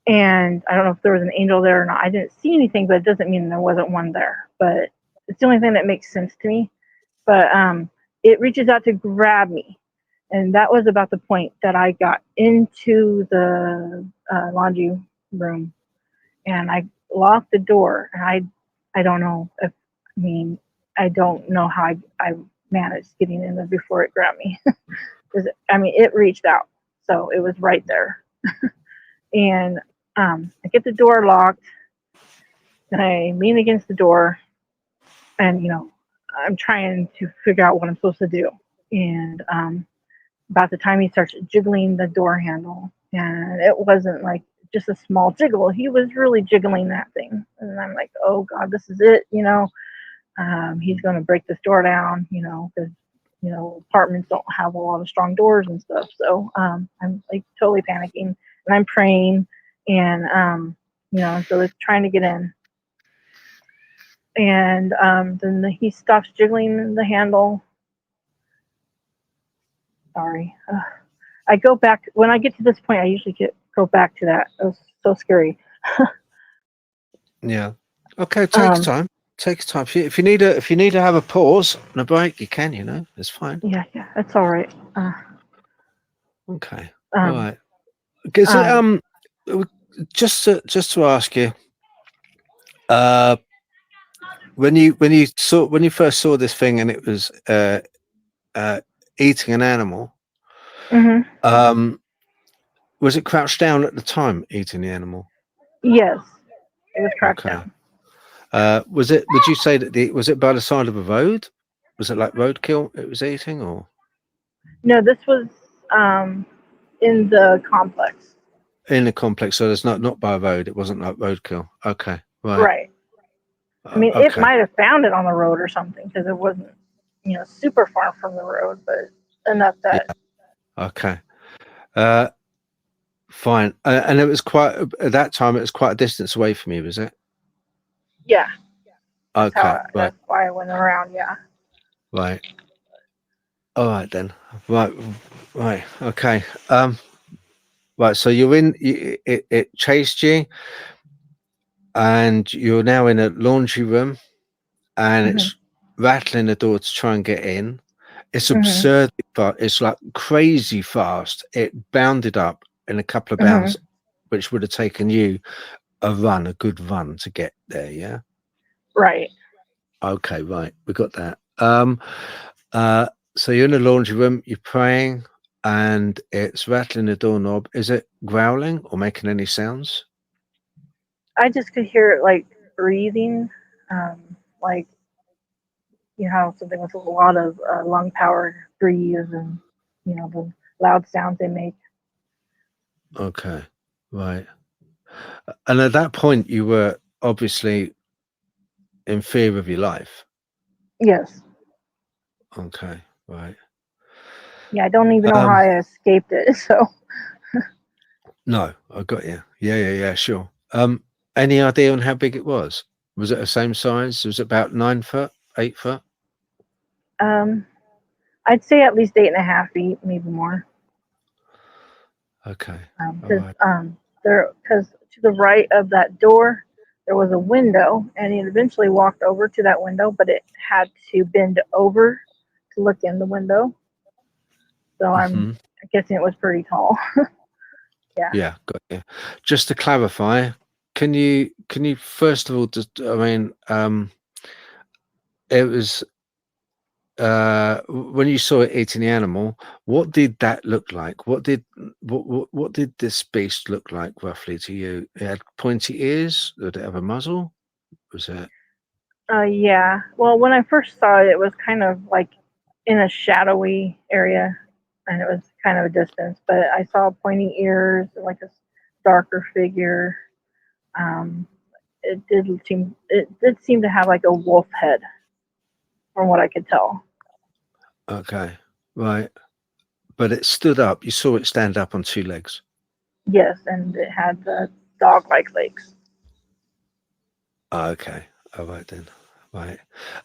and I don't know if there was an angel there or not. I didn't see anything, but it doesn't mean there wasn't one there. But it's the only thing that makes sense to me. But it reaches out to grab me, and that was about the point that I got into the laundry room, and I locked the door. And I don't know if I don't know how I managed getting in there before it grabbed me. Because it reached out, so it was right there. And I get the door locked, and I lean against the door, and I'm trying to figure out what I'm supposed to do. And about the time he starts jiggling the door handle, and it wasn't like just a small jiggle. He was really jiggling that thing, and I'm like, oh God, this is it. He's going to break this door down. Because apartments don't have a lot of strong doors and stuff. So I'm like totally panicking, and I'm praying, and so it's trying to get in. And then he stops jiggling the handle. Sorry. I go back when I get to this point. I usually go back to that. It was so scary. Yeah. Okay. Takes time. Takes time. If you need to have a pause and a break, you can. It's fine. Yeah, that's all right. Okay. All right. Because just to ask you, when you first saw this thing and it was eating an animal, Mm-hmm. Was it crouched down at the time eating the animal? Yes, it was crouched down. Was it? Would you say that was it by the side of a road? Was it like roadkill it was eating, or? No, this was in the complex. In the complex, so it's not by a road. It wasn't like roadkill. Okay, right. Right. It might have found it on the road or something, because it wasn't, super far from the road, but enough that. Yeah. Okay. Fine. And it was at that time. It was quite a distance away from you, was it? Yeah. Okay. Right. That's why I went around. Yeah. Right. All right then. Right. Right. Okay. Right. So you're in. It chased you, and you're now in a laundry room, and it's rattling the door to try and get in. It's absurdly fast. It's like crazy fast. It bounded up in a couple of bounds, which would have taken you a good run to get there. Yeah. Right. Okay. Right. We got that. So you're in the laundry room. You're praying, and it's rattling the doorknob. Is it growling or making any sounds? I just could hear it like breathing, like how something with a lot of lung power breathes, and the loud sounds they make. Okay, right. And at that point, you were obviously in fear of your life. Yes. Okay, right. Yeah, I don't even know how I escaped it. So. No, I got you. Yeah, sure. Any idea on how big it was? Was it the same size? Was it about 9 foot, 8 foot? I'd say at least 8.5 feet, maybe more. Okay. Because to the right of that door there was a window, and it eventually walked over to that window, but it had to bend over to look in the window. So I'm guessing it was pretty tall. Yeah. Yeah, got you. Just to clarify, can you first of all just it was when you saw it eating the animal, what did that look like? What did this beast look like roughly to you? It had pointy ears. Did it have a muzzle? Was it? Yeah. Well, when I first saw it, it was kind of like in a shadowy area, and it was kind of a distance. But I saw pointy ears, like a darker figure. It did seem to have like a wolf head, from what I could tell. Okay, right. But it stood up. You saw it stand up on two legs. Yes, and it had the dog-like legs. Oh, okay. All right then. Right.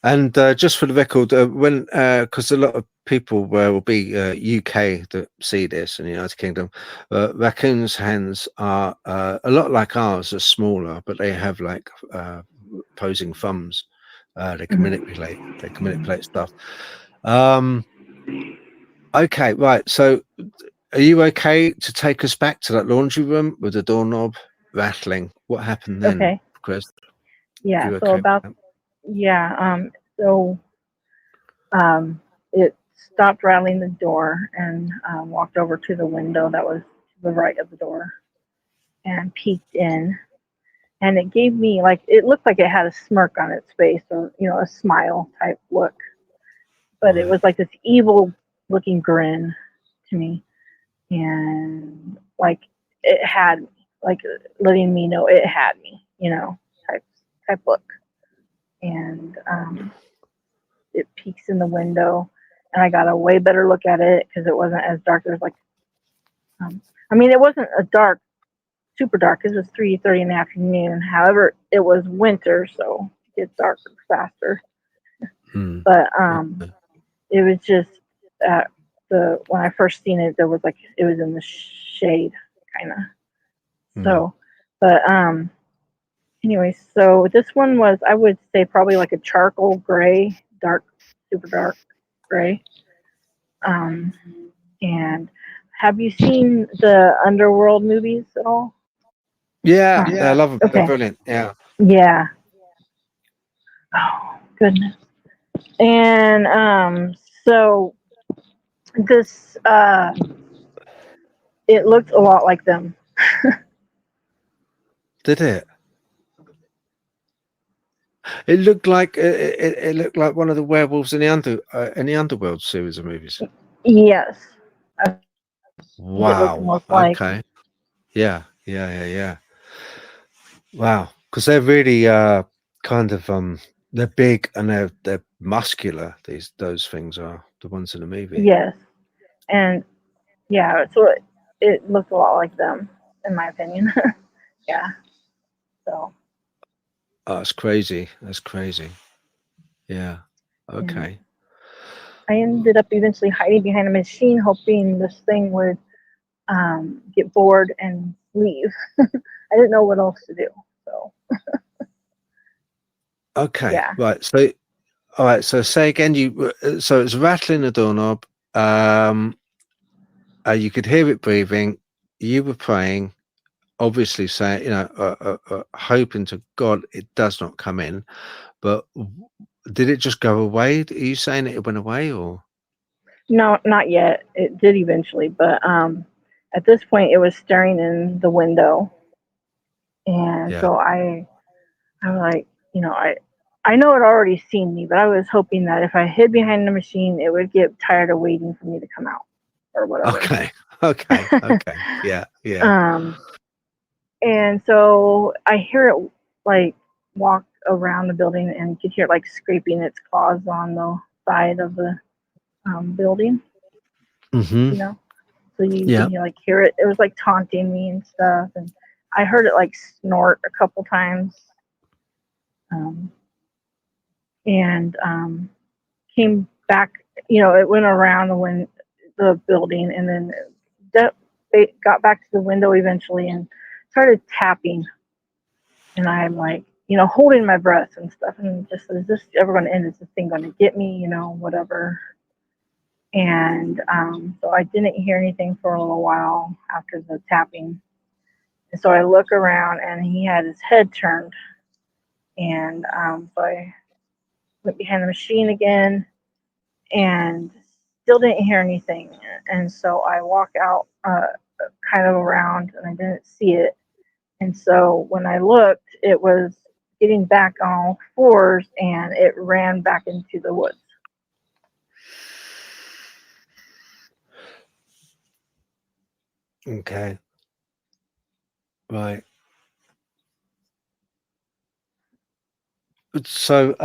And just for the record, when because a lot of people will be UK that see this in the United Kingdom, raccoons' hands are a lot like ours, are smaller, but they have like opposing thumbs. They can manipulate. They can manipulate stuff. Okay, right. So, are you okay to take us back to that laundry room with the doorknob rattling? What happened then, Okay. Chris? Yeah. You So okay? about yeah. So it stopped rattling the door and walked over to the window that was to the right of the door and peeked in. And it gave me like it looked like it had a smirk on its face, or a smile type look, but it Right. was like this evil looking grin to me, and like it had me, like letting me know it had me, type look. And it peeks in the window, and I got a way better look at it because it wasn't as dark. It was like, I mean, it wasn't a dark, super dark. It was 3:30 in the afternoon. However, it was winter, so it gets darker faster. Hmm. But Okay. it was just when I first seen it, there was like it was in the shade, kind of. Hmm. So, but anyway, so this one was, I would say, probably like a charcoal gray, dark, super dark gray. Um, and have you seen the Underworld movies at all? Yeah, I Yeah. love them. They're Okay. brilliant. Yeah. Yeah. Oh goodness. And so this it looked a lot like them. Did it? It looked like it looked like one of the werewolves in the Underworld series of movies. Yes, I think it looked Wow. most like. Okay. Yeah. Yeah. Yeah. Yeah. Wow. Because they're really kind of they're big and they're muscular. Those things are the ones in the movie. Yes, and yeah, so it looked a lot like them, in my opinion. Yeah. So Oh, that's crazy. That's crazy. Yeah. and Okay. I ended up eventually hiding behind a machine, hoping this thing would get bored and leave. I didn't know what else to do. So Okay. yeah. Right. So all right. So say again. So it's rattling the doorknob. You could hear it breathing. You were praying, obviously saying, hoping to God it does not come in. But did it just go away? Are you saying it went away, or? No, not yet. It did eventually, but at this point, it was staring in the window, and Yeah. so I'm like, I know it already seen me, but I was hoping that if I hid behind the machine, it would get tired of waiting for me to come out or whatever. Okay. Okay. Okay. Yeah. Yeah. um, and so I hear it like walk around the building, and you could hear it like scraping its claws on the side of the building, Mm-hmm. you know. So you Yeah. can like hear it. It was like taunting me and stuff, and I heard it like snort a couple times, um, and came back. It went around the building, and then it got back to the window eventually and started tapping. And I'm like, holding my breath and stuff, and just, is this ever going to end? Is this thing going to get me? Whatever. And so I didn't hear anything for a little while after the tapping. And so I look around, and he had his head turned. And so I went behind the machine again and still didn't hear anything. And so I walk out kind of around, and I didn't see it. And so when I looked, it was getting back on all fours, and it ran back into the woods. Okay. Right. So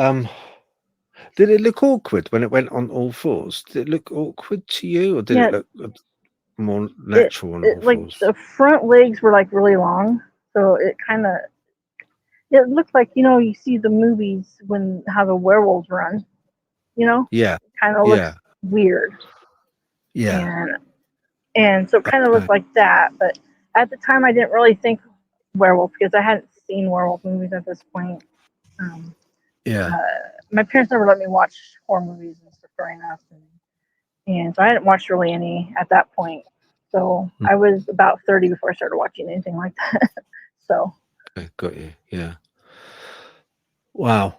Did it look awkward when it went on all fours? Did it look awkward to you, or did Yeah, it look more natural on all like fours? the front legs were like really long, so it looked like, you see the movies when how the werewolves run. Yeah, It kind of looks yeah, weird, yeah. and so it kind of looked like that. But at the time, I didn't really think werewolf because I hadn't seen werewolf movies at this point. Um, Yeah. my parents never let me watch horror movies and stuff growing up, and so I hadn't watched really any at that point. So Mm, I was about 30 before I started watching anything like that. So okay, got you. Yeah. Wow.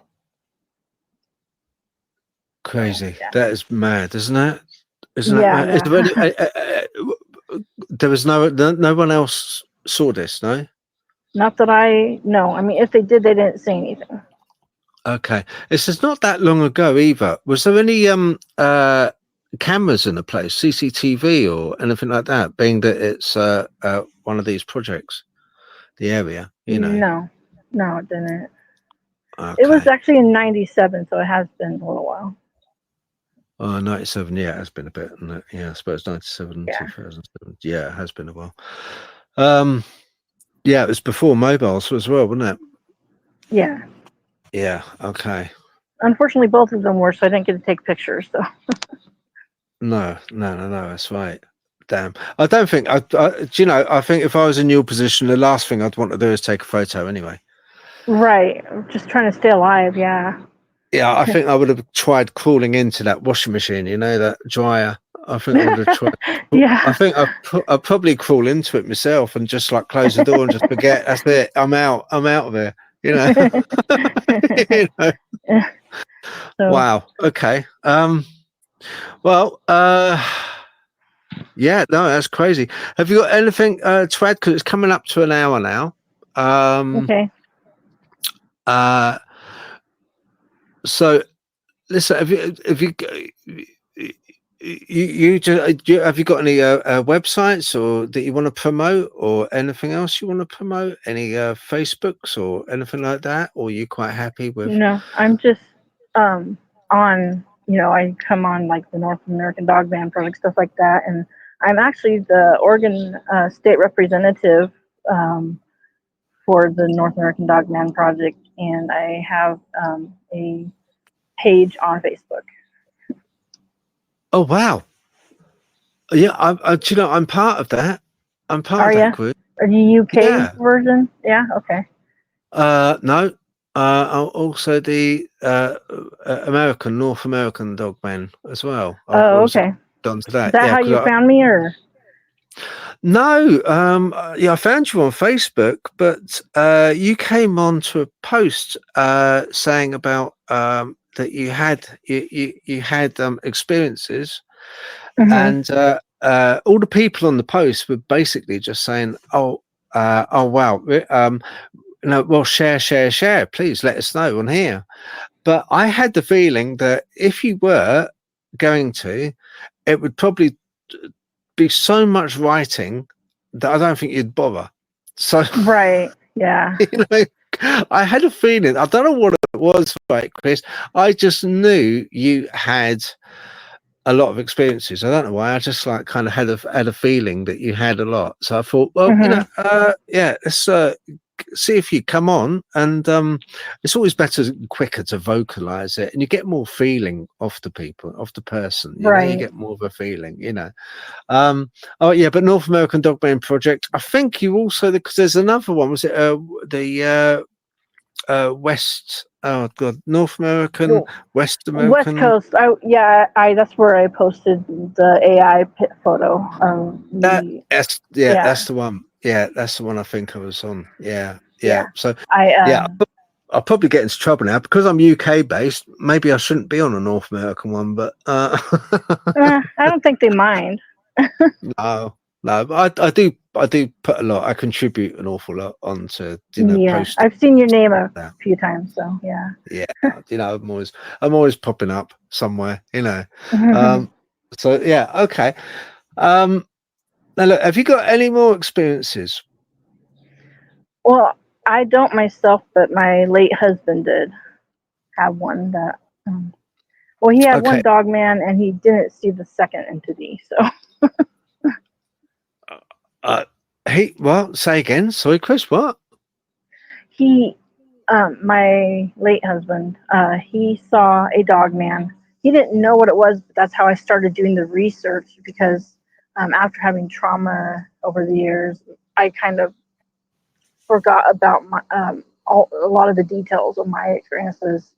Crazy. yeah, That is mad, isn't it? Isn't that yeah, mad? Is there any, no. there was no one else saw this, no? Not that I know. I mean, if they did, they didn't say anything. Okay. This is not that long ago either. Was there any cameras in the place, CCTV or anything like that, being that it's one of these projects, the area, No, no, it didn't. It was Okay. actually in '97, so it has been a little while. Oh, 97, yeah, it has been a bit, isn't it? Yeah, I suppose 97, Yeah, 2007. Yeah, it has been a while. Yeah, it was before mobiles as well, wasn't it? yeah. Yeah, okay. Unfortunately, both of them were, so I didn't get to take pictures. So No, that's right. Damn. I don't think I think if I was in your position, the last thing I'd want to do is take a photo anyway. right, I'm just trying to stay alive. Yeah, Yeah, I think I would have tried crawling into that washing machine, that dryer. I think I would have tried. I yeah. think I'd probably crawl into it myself and just like close the door and just forget. That's it. I'm out. I'm out of there. You know. You know? So Wow. Okay. Well. Yeah. No, that's crazy. Have you got anything to add? Because it's coming up to an hour now. okay. So listen. Have you got any websites or that you want to promote or anything else you want to promote? Any Facebooks or anything like that? Or are you quite happy with? No, I'm just on. I come on like the North American Dogman project, stuff like that, and I'm actually the Oregon state representative for the North American Dogman project, and I have a page on Facebook. Oh wow. Yeah, I'm part of that. I'm part Are of that you? group. Are you UK Yeah. version? Yeah. Okay. No. Also the North American Dogman as well. I've Oh, also okay. done to Is that. that Yeah, how you because found me, or? no, yeah, I found you on Facebook, but you came on to a post saying about that you had experiences, Mm-hmm. and all the people on the post were basically just saying, "Oh, wow, no, well, share, please let us know on here." But I had the feeling that if you were going to, it would probably be so much writing that I don't think you'd bother. So, Right. Yeah. I had a feeling, I don't know what it was, right, Chris. I just knew you had a lot of experiences. I don't know why. I just like kind of had a feeling that you had a lot. So I thought, well, Mm-hmm. yeah, let's see if you come on, and it's always better and quicker to vocalize it, and you get more feeling off the people, off the person. You Right. get more of a feeling. Oh yeah, but North American Dogman Project. I think you also, because there's another one. Was it the West? Oh God, North American, Well, West West American. Coast. I that's where I posted the AI pit photo. That's Yeah, the one. Yeah, that's the one I think I was on. Yeah, yeah. yeah. So I yeah, I'll probably get into trouble now because I'm UK based. Maybe I shouldn't be on a North American one, but I don't think they mind. no, no. But I do put a lot. I contribute an awful lot onto Yeah, posting I've seen your name a that. few times, so yeah. Yeah, I'm always popping up somewhere. So yeah, okay. Um, Now look, have you got any more experiences? Well, I don't myself, but my late husband did have one that. Um, Well, he had Okay. one Dogman, and he didn't see the second entity. So Well, say again. Sorry, Chris. What? he, my late husband, he saw a Dogman. He didn't know what it was, but that's how I started doing the research because after having trauma over the years, I kind of forgot about my a lot of the details of my experiences.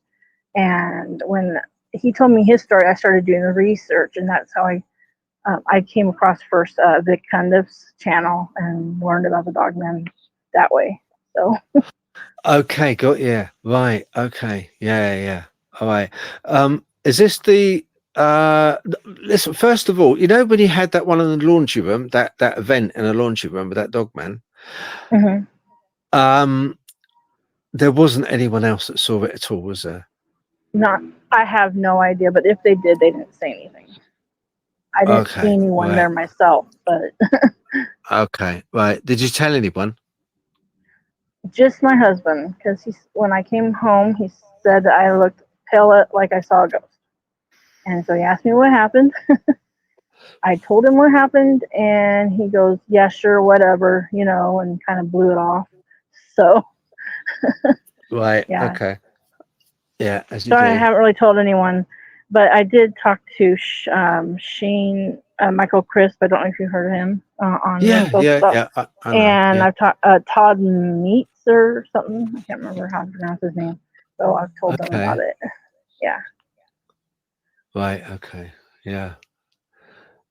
And when he told me his story, I started doing the research, and that's how I came across first Vic Cundiff's channel and learned about the Dogman that way. So Okay, got yeah. Right. Okay. Yeah. All right. Is this the listen, first of all, you know when you had that one in the laundry room, that event in a laundry room with that Dogman, mhm. there wasn't anyone else that saw it at all, was there? Not, I have no idea, but if they did, they didn't say anything. I didn't see Okay, anyone right. there myself, but Okay, right. Did you tell anyone? just my husband, because when I came home, he said that I looked pale, like I saw a ghost, and so he asked me what happened. I told him what happened, and he goes, "Yeah, sure, whatever," and kind of blew it off. So Right. yeah, Okay. Yeah, as you so I do. haven't really told anyone, but I did talk to Shane Michael Crisp. I don't know if you heard of him on Yeah, Mental Stuff. I know. And Yeah. I've talked Todd Meets or something. I can't remember how to pronounce his name. So I've told them about Okay. it. Yeah. Right. Okay. Yeah.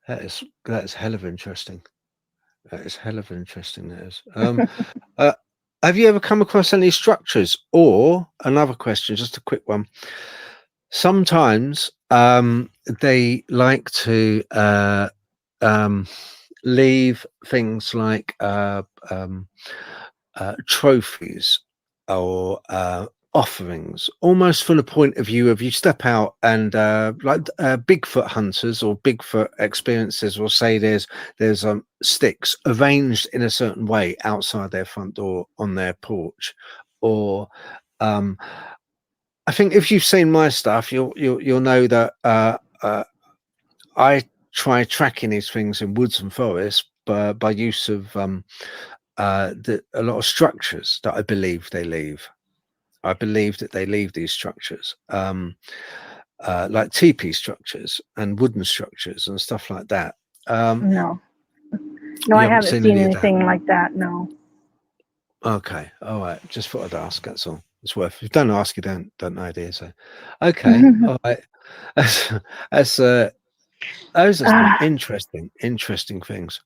That is hell of interesting. That is hell of interesting. That is. Uh, have you ever come across any structures? Or another question, just a quick one. Sometimes they like to leave things like trophies or offerings, almost from the point of view of you step out and Bigfoot hunters or Bigfoot experiences will say there's sticks arranged in a certain way outside their front door on their porch, or I think if you've seen my stuff, you'll know that I try tracking these things in woods and forests by use of a lot of structures that I believe they leave. I believe that they leave these structures, like teepee structures and wooden structures and stuff like that. No. No, You I haven't haven't seen seen any of that. anything like that. No. Okay, all right. Just thought I'd ask. That's all. It's worth. If you don't ask, you don't know, dear. So, okay, all right. That's, that's those are some uh, interesting things.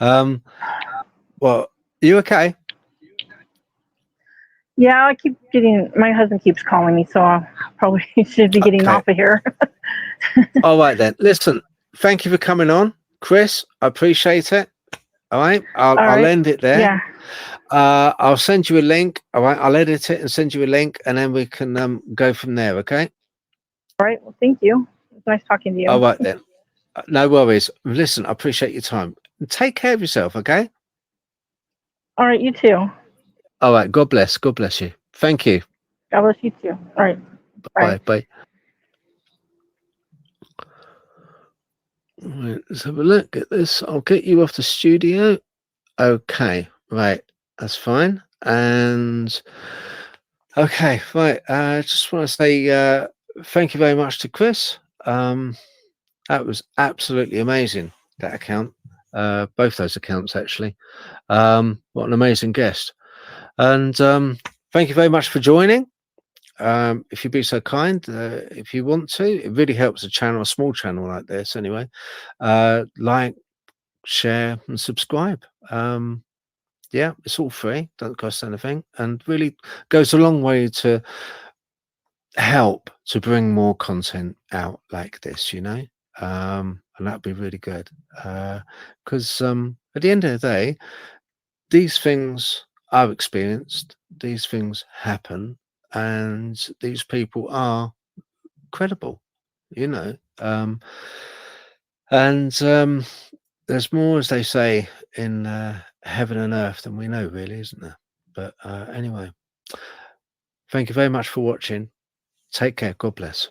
Well, you okay? yeah, I keep getting, my husband keeps calling me, so I probably should be getting Okay. off of here. All right then. Listen, thank you for coming on, Chris. I appreciate it. All right. All I'll right. end it there. Yeah. I'll send you a link. All right. I'll edit it and send you a link, and then we can go from there. Okay. All right. Well, thank you. It's nice talking to All you. right then. No worries. Listen, I appreciate your time. Take care of yourself. Okay. All right. You too. All right. God bless. God bless you. Thank you. God bless you too. All right. Bye. Bye. Bye. Right, let's have a look at this. I'll get you off the studio. Okay. Right. That's fine. And okay. Right. I just want to say thank you very much to Chris. That was absolutely amazing. That account. Both those accounts actually. What an amazing guest. And thank you very much for joining. If you'd be so kind, if you want to, it really helps a channel, a small channel like this anyway. Like, share, and subscribe. Yeah, it's all free, don't cost anything, and really goes a long way to help to bring more content out like this, and that'd be really good. Because at the end of the day, these things are experienced, these things happen, and these people are credible, you know. And there's more, as they say, in heaven and earth than we know, really, isn't there? But anyway, thank you very much for watching. Take care. God bless.